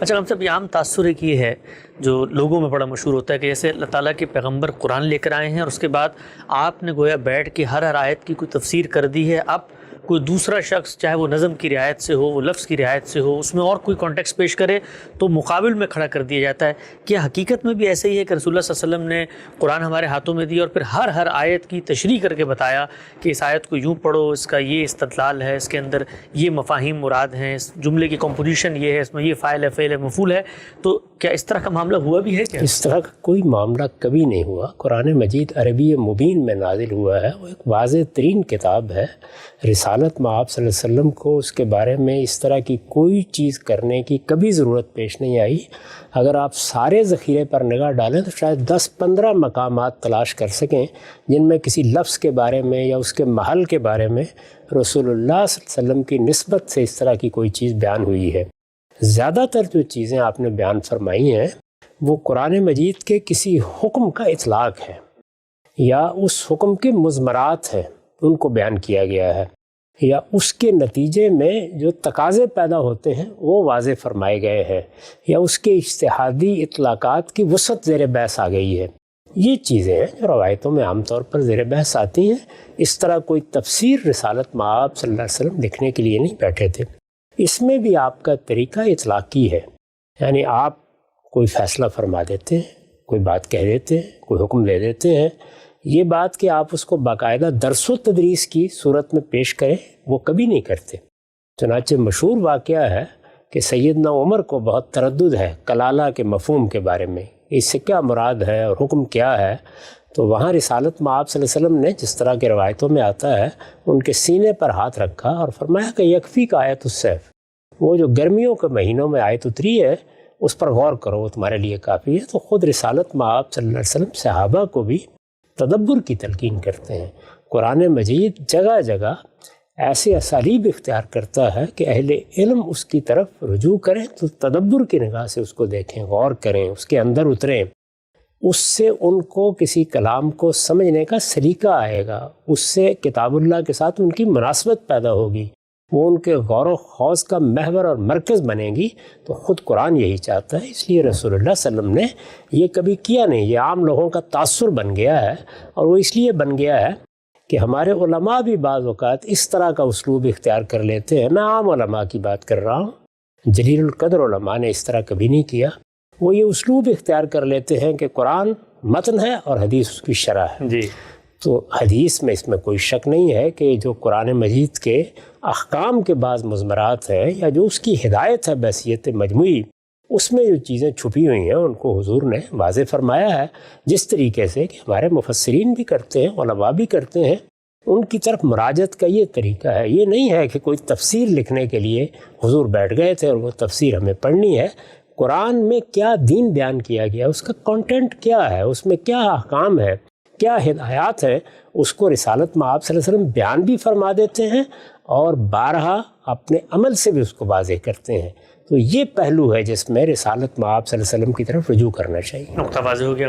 اچھا ہم سب یہ عام تاثر ایک یہ ہے جو لوگوں میں بڑا مشہور ہوتا ہے کہ جیسے اللہ تعالیٰ کے پیغمبر قرآن لے کر آئے ہیں اور اس کے بعد آپ نے گویا بیٹھ کے ہر آیت کی کوئی تفسیر کر دی ہے. اب کوئی دوسرا شخص چاہے وہ نظم کی رعایت سے ہو, وہ لفظ کی رعایت سے ہو, اس میں اور کوئی کانٹیکس پیش کرے تو مقابل میں کھڑا کر دیا جاتا ہے. کیا حقیقت میں بھی ایسے ہی ہے کہ رسول اللہ صلی اللہ علیہ وسلم نے قرآن ہمارے ہاتھوں میں دی اور پھر ہر آیت کی تشریح کر کے بتایا کہ اس آیت کو یوں پڑھو, اس کا یہ استدلال ہے, اس کے اندر یہ مفاہیم مراد ہیں, اس جملے کی کمپوزیشن یہ ہے, اس میں یہ فاعل ہے, فعل ہے, مفعول ہے. تو کیا اس طرح کا معاملہ ہوا بھی ہے کیا؟ اس طرح کا کوئی معاملہ کبھی نہیں ہوا. قرآن مجید عربی مبین میں نازل ہوا ہے, وہ ایک واضح ترین کتاب ہے. رسالت میں آپ صلی اللہ علیہ وسلم کو اس کے بارے میں اس طرح کی کوئی چیز کرنے کی کبھی ضرورت پیش نہیں آئی. اگر آپ سارے ذخیرے پر نگاہ ڈالیں تو شاید 10-15 مقامات تلاش کر سکیں جن میں کسی لفظ کے بارے میں یا اس کے محل کے بارے میں رسول اللہ صلی اللہ علیہ وسلم کی نسبت سے اس طرح کی کوئی چیز بیان ہوئی ہے. زیادہ تر جو چیزیں آپ نے بیان فرمائی ہیں وہ قرآن مجید کے کسی حکم کا اطلاق ہے یا اس حکم کے مضمرات ہیں, ان کو بیان کیا گیا ہے, یا اس کے نتیجے میں جو تقاضے پیدا ہوتے ہیں وہ واضح فرمائے گئے ہیں, یا اس کے اجتہادی اطلاقات کی وسعت زیر بحث آ گئی ہے. یہ چیزیں ہیں جو روایتوں میں عام طور پر زیر بحث آتی ہیں. اس طرح کوئی تفسیر رسالت مآب صلی اللہ علیہ وسلم لکھنے کے لیے نہیں بیٹھے تھے. اس میں بھی آپ کا طریقہ اطلاقی ہے, یعنی آپ کوئی فیصلہ فرما دیتے ہیں, کوئی بات کہہ دیتے ہیں, کوئی حکم دے دیتے ہیں. یہ بات کہ آپ اس کو باقاعدہ درس و تدریس کی صورت میں پیش کریں وہ کبھی نہیں کرتے. چنانچہ مشہور واقعہ ہے کہ سیدنا عمر کو بہت تردد ہے کلالہ کے مفہوم کے بارے میں, اس سے کیا مراد ہے اور حکم کیا ہے. تو وہاں رسالت مآب صلی اللہ علیہ وسلم نے جس طرح کے روایتوں میں آتا ہے ان کے سینے پر ہاتھ رکھا اور فرمایا کہ یکفی کا آیت السیف, وہ جو گرمیوں کے مہینوں میں آیت اتری ہے اس پر غور کرو, وہ تمہارے لیے کافی ہے. تو خود رسالت مآب صلی اللہ علیہ وسلم صحابہ کو بھی تدبر کی تلقین کرتے ہیں. قرآن مجید جگہ جگہ ایسے اسالیب اختیار کرتا ہے کہ اہل علم اس کی طرف رجوع کریں تو تدبر کی نگاہ سے اس کو دیکھیں, غور کریں, اس کے اندر اتریں. اس سے ان کو کسی کلام کو سمجھنے کا سلیقہ آئے گا, اس سے کتاب اللہ کے ساتھ ان کی مناسبت پیدا ہوگی, وہ ان کے غور و خوض کا محور اور مرکز بنے گی. تو خود قرآن یہی چاہتا ہے. اس لیے رسول اللہ صلی اللہ علیہ وسلم نے یہ کبھی کیا نہیں. یہ عام لوگوں کا تاثر بن گیا ہے, اور وہ اس لیے بن گیا ہے کہ ہمارے علماء بھی بعض اوقات اس طرح کا اسلوب اختیار کر لیتے ہیں. میں عام علماء کی بات کر رہا ہوں, جلیل القدر علماء نے اس طرح کبھی نہیں کیا. وہ یہ اسلوب اختیار کر لیتے ہیں کہ قرآن متن ہے اور حدیث اس کی شرح ہے. جی. تو حدیث میں اس میں کوئی شک نہیں ہے کہ جو قرآن مجید کے احکام کے بعض مضمرات ہیں یا جو اس کی ہدایت ہے بحیثیت مجموعی, اس میں جو چیزیں چھپی ہوئی ہیں ان کو حضور نے واضح فرمایا ہے, جس طریقے سے کہ ہمارے مفسرین بھی کرتے ہیں, علماء بھی کرتے ہیں. ان کی طرف مراجعت کا یہ طریقہ ہے. یہ نہیں ہے کہ کوئی تفسیر لکھنے کے لیے حضور بیٹھ گئے تھے اور وہ تفسیر ہمیں پڑھنی ہے. قرآن میں کیا دین بیان کیا گیا, اس کا کنٹینٹ کیا ہے, اس میں کیا احکام ہے, کیا ہدایات ہے, اس کو رسالت مآب صلی اللہ علیہ وسلم بیان بھی فرما دیتے ہیں اور بارہا اپنے عمل سے بھی اس کو واضح کرتے ہیں. تو یہ پہلو ہے جس میں رسالت مآب صلی اللہ علیہ وسلم کی طرف رجوع کرنا چاہیے. نقطہ واضح ہو گیا.